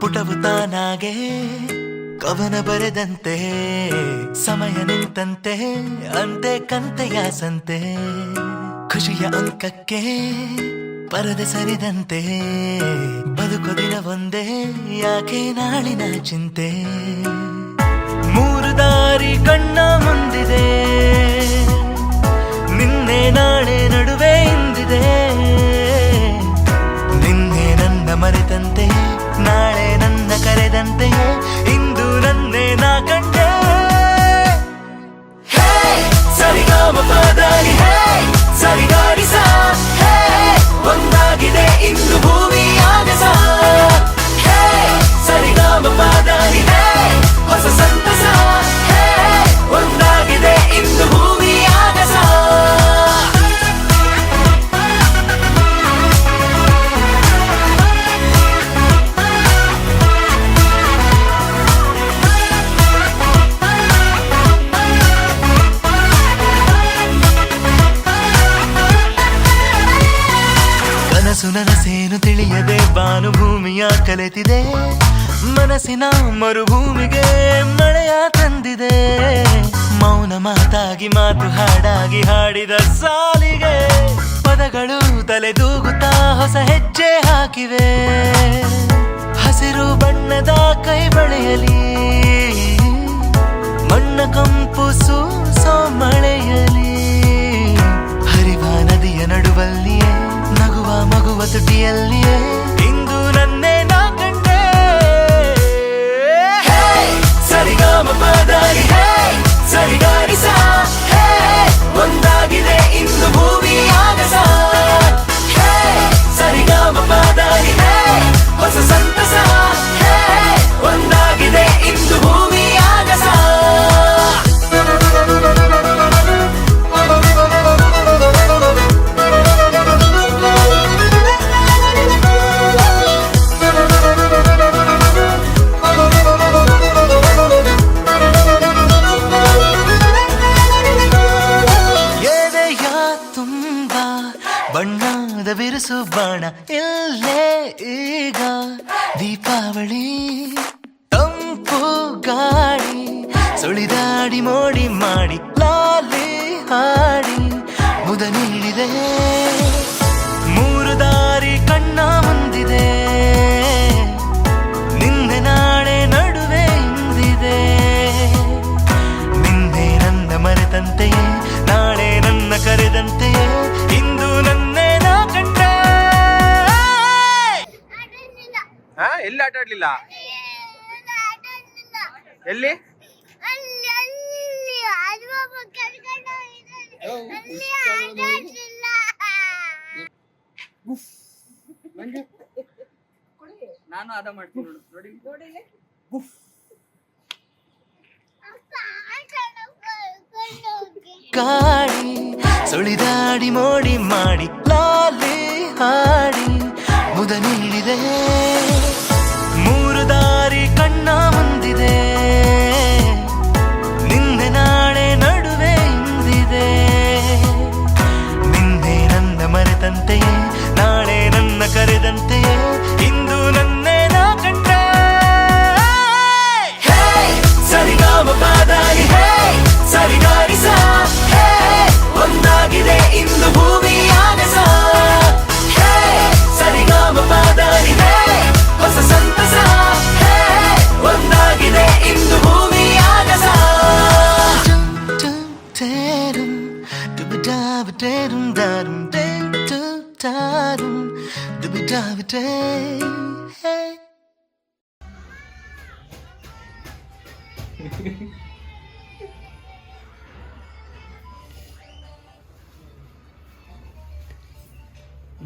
ಪುಟವು ತಾನಾಗೆ ಕವನ ಬರೆದಂತೆ ಸಮಯ ನಿಂತಂತೆ ಅಂತೆ ಕಂತೆಯ ಸಂತೆ ಖುಷಿಯ ಅಂಕಕ್ಕೆ ಪರದೆ ಸರಿದಂತೆ ಬದುಕು ದಿನ ಒಂದೇ ಯಾಕೆ ನಾಳಿನ ಚಿಂತೆ ಮೂರು ದಾರಿ ಕಣ್ಣ ಮುಂದಿದೆ ನಿನ್ನೆ ನಾಳೆ ನಡುವೆ ಇಂದಿದೆ ನಿನ್ನೆ ನನ್ನ ಮರೆತಂತೆ ನಾಳೆ ನನ್ನ ಕರೆದಂತೆ ಇಂದು ನನ್ನೇ ನಾ ಕಂಡೆ ಸರಿಗಾಮಪದಾರಿ ಸರಿಗಾರಿ ಸಾ ಒಂದಾಗಿದೆ ಇಂದು ಭೂಮಿ ಆಗಸ ಸರಿಗಾಮಪದಾರಿ ಹೊಸ ಸಂತಸ ಒಂದಾಗಿದೆ ಇಂದು ಭೂಮಿ ಆಗಸ ಕನಸು ನನಸೇನು ತಿಳಿಯದೆ ಭಾನುಭೂಮಿಯ ಕಲೆತಿದೆ ಮನಸ್ಸಿನ ಮರುಭೂಮಿಗೆ ಮಳೆಯ ತಂದಿದೆ ಮೌನ ಮಾತಾಗಿ ಮಾತು ಹಾಡಾಗಿ ಹಾಡಿದ ಸಾಲಿಗೆ ಪದಗಳು ತಲೆದೂಗುತ್ತಾ ಹೊಸ ಹೆಜ್ಜೆ ಹಾಕಿವೆ ಹಸಿರು ಬಣ್ಣದ ಕೈ ಬಳೆಯಲಿ ಮಣ್ಣ ಕಂಪು ಸೂಸೋ ಮಳೆಯಲಿ ಹರಿವ ನದಿಯ ನಡುವಲ್ಲಿಯೇ ನಗುವ ಮಗುವ ತುಟಿಯಲ್ಲಿಯೇ ಇಂದು ನನ್ನೇ ನಾ ಕಂಡೆ ಸರಿಗಾಮಪದಾರಿ ಸರಿಗಾರಿ ಸಾ ಒಂದಾಗಿದೆ ಇಂದು ಭೂಮಿ ಆಗಸ ಸರಿಗಾಮಪದಾರಿ ಹೊಸ ಸಂತಸ ಒಂದಾಗಿದೆ ಇಂದು ಭೂಮಿ ಆಗಸ ಬಣ್ಣದ ಬಿರುಸು ಬಾಣ ಇಲ್ಲೇ ಈಗ ದೀಪಾವಳಿ ತಂಪು ಗಾಳಿ ಸುಳಿದಾಡಿ ಮೋಡಿ ಮಾಡಿ ಲಾಲಿ ಹಾಡಿ ಮುದ ನೀಡಿದೆ ಮೂರು ದಾರಿ ಕಣ್ಣ ಮುಂದಿದೆ ನಿನ್ನೆ ನಾಳೆ ನಡುವೆ ಇಂದಿದೆ ನಿನ್ನೆ ನನ್ನ ಮರೆತಂತೆಯೇ ನಾಳೆ ನನ್ನ ಕರೆದಂತೆಯೇ ಇಂದು ನನ್ನೇ ನಾ ಕಂಡೆ ಎಲ್ಲಿ ಆಟ ಆಡ್ಲಿಲ್ಲ ಎಲ್ಲಿ ನಾನು ಅದ ಮಾಡ್ತೀನಿ ನೋಡಿ ಗಾಳಿ ಸುಳಿದಾಡಿ ಮೋಡಿ ಮಾಡಿ ಲಾಲಿ ಹಾಡಿ ಮುದ ನೀಡಿದೆ ಮೂರು ದಾರಿ ಕಣ್ಣ ಮುಂದಿದೆ ನಿನ್ನೆ ನಾಳೆ ನಡುವೆ ಇಂದಿದೆ ನಿನ್ನೆ ನನ್ನ ಮರೆತಂತೆಯೇ ನಾಳೆ ನನ್ನ ಕರೆದಂತೆಯೇ ಇಂದು ನನ್ನೇ ನಾ ಕಂಡೆ ಸರಿಗಾಮಪದಾರಿ ಸರಿಗಾರಿ ಸಾ ಒಂದಾಗಿದೆ ಇಂದು ಭೂಮಿ ಆಗಸ ಸರಿಗಾಮಪದಾರಿ ಹೊಸ ಸಂತಸ ಒಂದಾಗಿದೆ ಇಂದು ಭೂಮಿ ಆಗಸ Hehehe